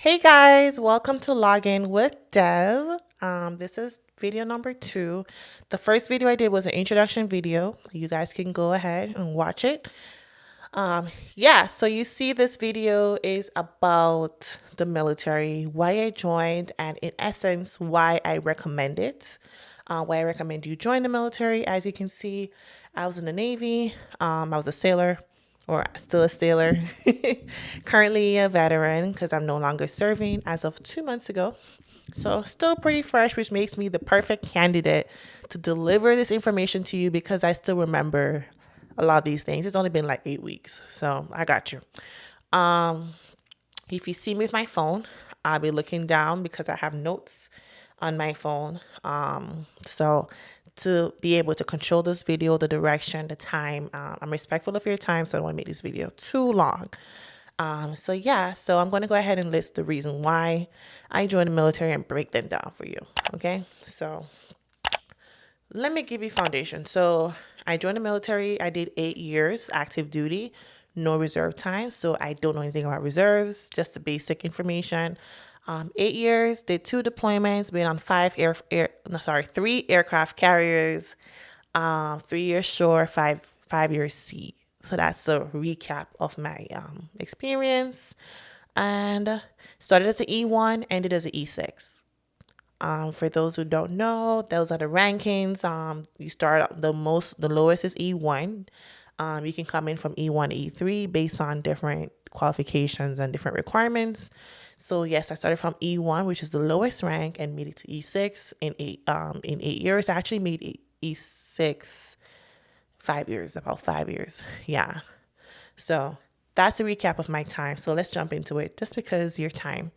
Hey guys, welcome to Login with Dev. This is video number 2. The first video I did was an introduction video. You guys can go ahead and watch it. So you see this video is about the military, why I joined, and in essence, why I recommend it. Why I recommend you join the military. As you can see, I was in the Navy. I was a sailor, or still a sailor. Currently a veteran because I'm no longer serving as of 2 months ago. So still pretty fresh, which makes me the perfect candidate to deliver this information to you because I still remember a lot of these things. It's only been like 8 weeks, so I got you. Um, if you see me with my phone, I'll be looking down because I have notes on my phone. So to be able to control this video, the direction, the time, I'm respectful of your time, so I don't want to make this video too long. So I'm going to go ahead and list the reason why I joined the military and break them down for you. Okay, so let me give you foundation. So I joined the military. I did 8 years active duty, no reserve time. So I don't know anything about reserves, just the basic information. 8 years, did 2 deployments, been on three aircraft carriers, 3 years shore, five years sea. So that's a recap of my experience. And started as an E1, ended as an E6. For those who don't know, those are the rankings. You start out the lowest is E1. You can come in from E1 to E3 based on different qualifications and different requirements. So yes, I started from E1, which is the lowest rank, and made it to E6 in 8 years. I actually made E6 5 years, about 5 years. Yeah. So that's a recap of my time. So let's jump into it just because your time.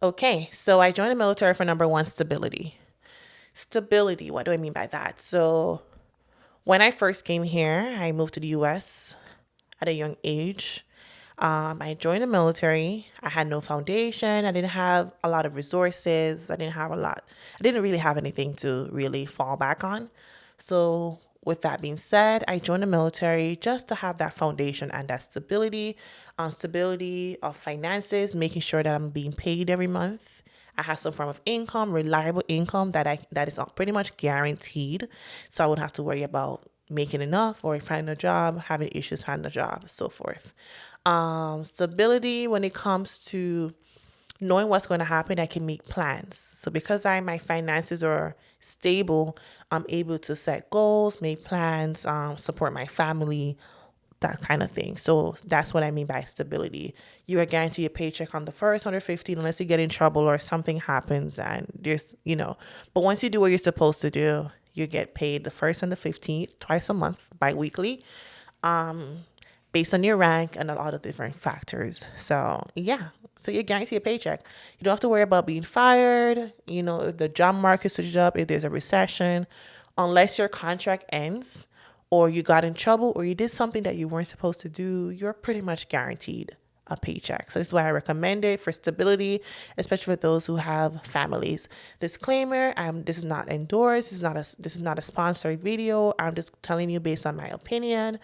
Okay, so I joined the military for number one, stability. Stability, what do I mean by that? So when I first came here, I moved to the US at a young age. I joined the military. I had no foundation. I didn't have a lot of resources. I didn't really have anything to really fall back on. So, with that being said, I joined the military just to have that foundation and that stability of finances, making sure that I'm being paid every month. I have some form of income, reliable income that is pretty much guaranteed. So I wouldn't have to worry about making enough or finding a job, having issues finding a job, so forth. Stability when it comes to knowing what's going to happen, I can make plans. So because my finances are stable, I'm able to set goals, make plans, support my family, that kind of thing. So that's what I mean by stability. You are guaranteed a paycheck on the first 150 unless you get in trouble or something happens and but once you do what you're supposed to do, you get paid the first and the 15th, twice a month, bi-weekly, based on your rank and a lot of different factors. So yeah, so you're guaranteed a paycheck. You don't have to worry about being fired, if the job market switches up, if there's a recession, unless your contract ends or you got in trouble or you did something that you weren't supposed to do, you're pretty much guaranteed a paycheck. So this is why I recommend it for stability, especially for those who have families. Disclaimer, this is not endorsed. This is not a sponsored video. I'm just telling you based on my opinion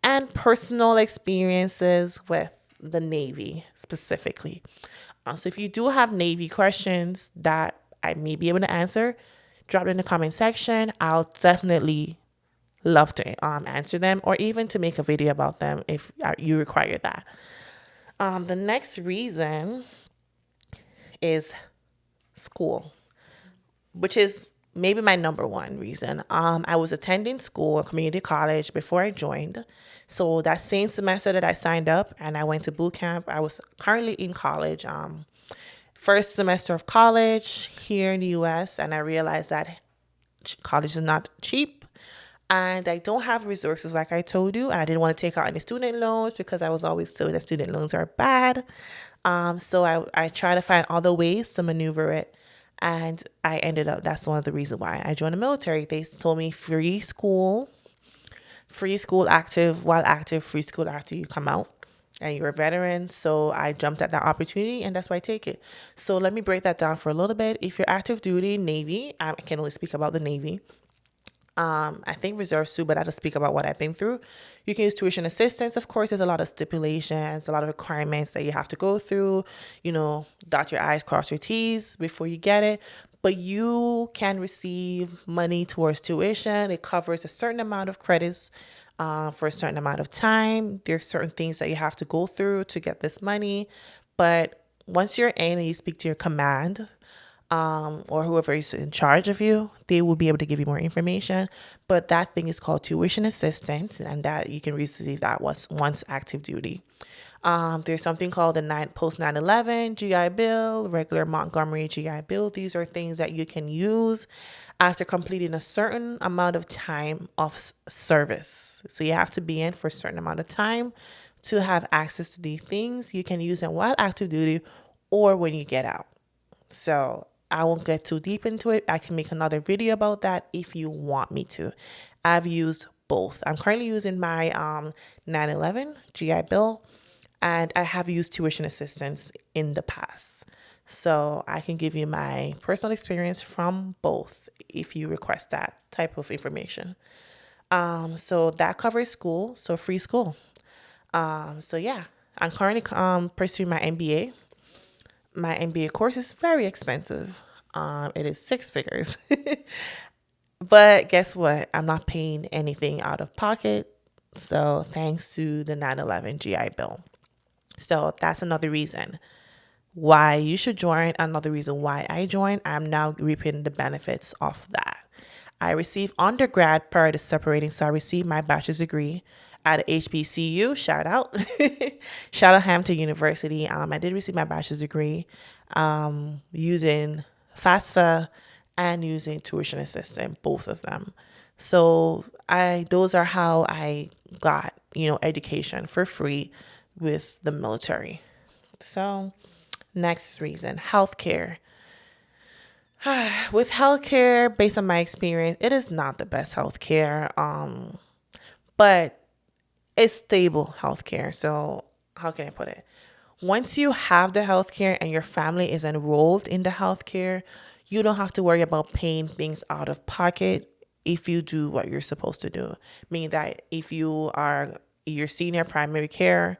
and personal experiences with the Navy specifically. So if you do have Navy questions that I may be able to answer, drop it in the comment section. I'll definitely love to answer them or even to make a video about them if you require that. The next reason is school, which is maybe my number one reason. I was attending school, a community college, before I joined. So that same semester that I signed up and I went to boot camp, I was currently in college, first semester of college here in the US, and I realized that college is not cheap. And I don't have resources like I told you, and I didn't want to take out any student loans because I was always told that student loans are bad. So I try to find other ways to maneuver it. And that's one of the reasons why I joined the military. They told me free school active, while active, free school after you come out and you're a veteran. So I jumped at that opportunity and that's why I take it. So let me break that down for a little bit. If you're active duty, Navy, I can only speak about the Navy. I think reserves too, but I just speak about what I've been through. You can use tuition assistance. Of course, there's a lot of stipulations, a lot of requirements that you have to go through, dot your I's, cross your T's before you get it. But you can receive money towards tuition. It covers a certain amount of credits for a certain amount of time. There's certain things that you have to go through to get this money. But once you're in and you speak to your command, or whoever is in charge of you, they will be able to give you more information. But that thing is called tuition assistance, and that you can receive that once active duty. There's something called the post 9/11 GI Bill, regular Montgomery GI Bill. These are things that you can use after completing a certain amount of time of service. So you have to be in for a certain amount of time to have access to these things. You can use them while active duty or when you get out. So I won't get too deep into it. I can make another video about that if you want me to. I've used both. I'm currently using my 9/11 GI Bill, and I have used tuition assistance in the past. So I can give you my personal experience from both if you request that type of information. So that covers school, so free school. So yeah, I'm currently pursuing my MBA. My MBA course is very expensive. It is 6 figures. But guess what? I'm not paying anything out of pocket. So thanks to the 9/11 GI Bill. So that's another reason why you should join. Another reason why I joined. I'm now reaping the benefits of that. I received undergrad prior to separating. So I received my bachelor's degree at HBCU. Shout out. Shout out Hampton University. I did receive my bachelor's degree using FAFSA and using tuition assistance, both of them. So those are how I got, education for free with the military. So next reason, healthcare. With healthcare, based on my experience, it is not the best healthcare, but it's stable healthcare. So how can I put it? Once you have the healthcare and your family is enrolled in the healthcare, you don't have to worry about paying things out of pocket if you do what you're supposed to do. Meaning that if you're senior primary care,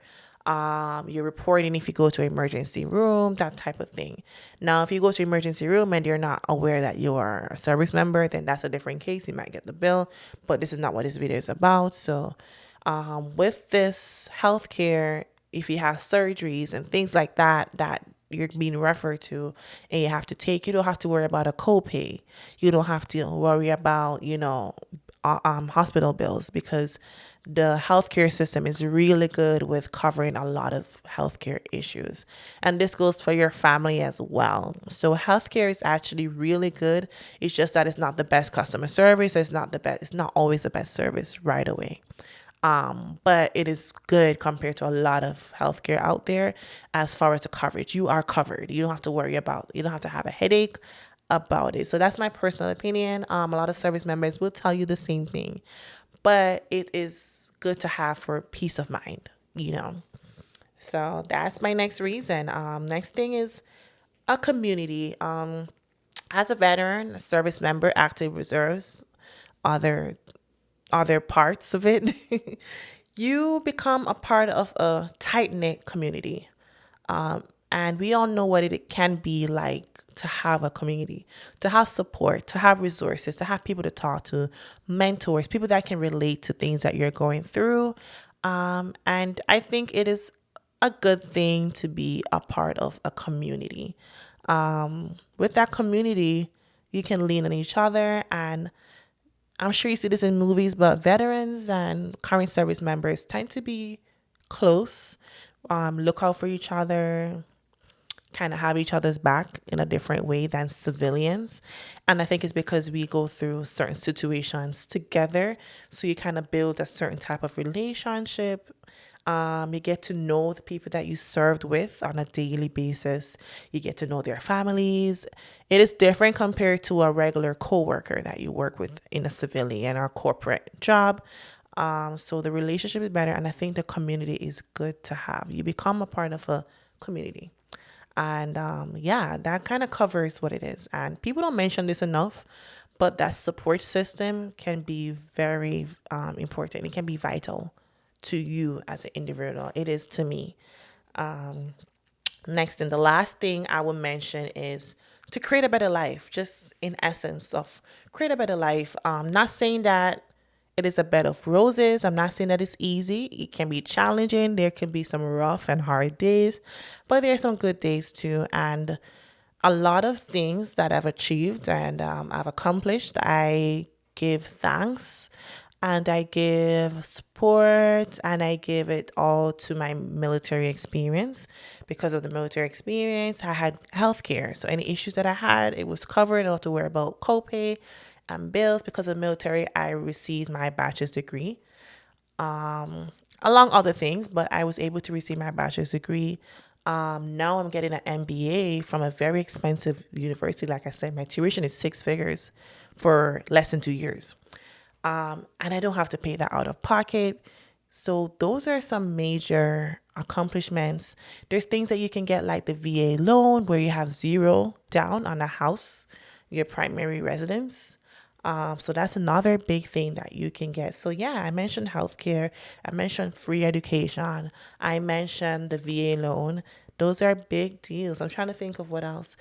you're reporting if you go to emergency room, that type of thing. Now, if you go to emergency room and you're not aware that you are a service member, then that's a different case. You might get the bill, but this is not what this video is about. So, with this healthcare, if you have surgeries and things like that you're being referred to and you have to take, you don't have to worry about a copay. You don't have to worry about, hospital bills, because the healthcare system is really good with covering a lot of healthcare issues. And this goes for your family as well. So healthcare is actually really good. It's just that it's not the best customer service. It's not always the best service right away. But it is good compared to a lot of healthcare out there. As far as the coverage, you are covered. You don't have to have a headache about it. So that's my personal opinion. A lot of service members will tell you the same thing, but it is good to have for peace of mind, So that's my next reason. Next thing is a community. As a veteran, a service member, active reserves, other parts of it, you become a part of a tight-knit community. And we all know what it can be like to have a community, to have support, to have resources, to have people to talk to, mentors, people that can relate to things that you're going through. And I think it is a good thing to be a part of a community. With that community, you can lean on each other, and I'm sure you see this in movies, but veterans and current service members tend to be close, look out for each other, kind of have each other's back in a different way than civilians. And I think it's because we go through certain situations together. So you kind of build a certain type of relationship. You get to know the people that you served with on a daily basis. You get to know their families. It is different compared to a regular coworker that you work with in a civilian or corporate job. So the relationship is better, and I think the community is good to have. You become a part of a community. And that kind of covers what it is. And people don't mention this enough, but that support system can be very important. It can be vital to you as an individual. It is to me. Next, and the last thing I will mention is to create a better life, just in essence of create a better life. Not saying that it is a bed of roses. I'm not saying that it's easy. It can be challenging. There can be some rough and hard days, but there are some good days too. And a lot of things that I've achieved and I've accomplished, I give thanks and I give support and I give it all to my military experience. Because of the military experience, I had healthcare. So any issues that I had, it was covered. I don't have to worry about copay and bills. Because of the military, I received my bachelor's degree, along other things, but I was able to receive my bachelor's degree. Now I'm getting an MBA from a very expensive university. Like I said, my tuition is 6 figures for less than 2 years. And I don't have to pay that out of pocket. So those are some major accomplishments. There's things that you can get like the VA loan where you have zero down on a house, your primary residence. So that's another big thing that you can get. So yeah, I mentioned healthcare. I mentioned free education. I mentioned the VA loan. Those are big deals. I'm trying to think of what else.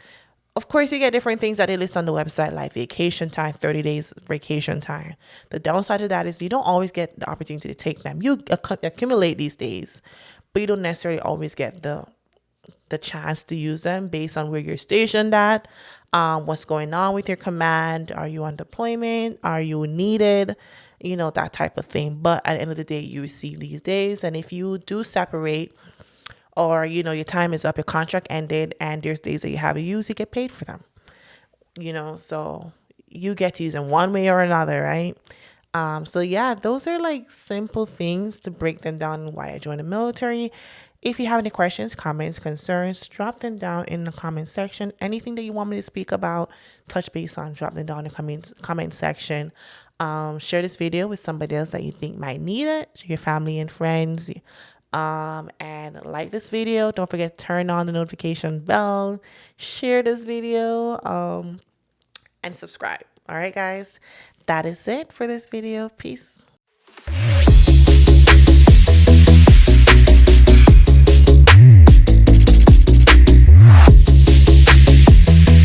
Of course, you get different things that they list on the website, like vacation time, 30 days vacation time. The downside of that is you don't always get the opportunity to take them. You accumulate these days, but you don't necessarily always get the chance to use them based on where you're stationed at, what's going on with your command. Are you on deployment? Are you needed? That type of thing. But at the end of the day, you receive these days. And if you do separate, or your time is up, your contract ended, and there's days that you haven't used, you get paid for them. So you get to use them one way or another, right? So yeah, those are like simple things to break them down why I joined the military. If you have any questions, comments, concerns, drop them down in the comment section. Anything that you want me to speak about, touch base on, drop them down in the comment section. Share this video with somebody else that you think might need it, your family and friends. And like this video. Don't forget to turn on the notification bell, share this video, and subscribe. All right, guys, that is it for this video. Peace.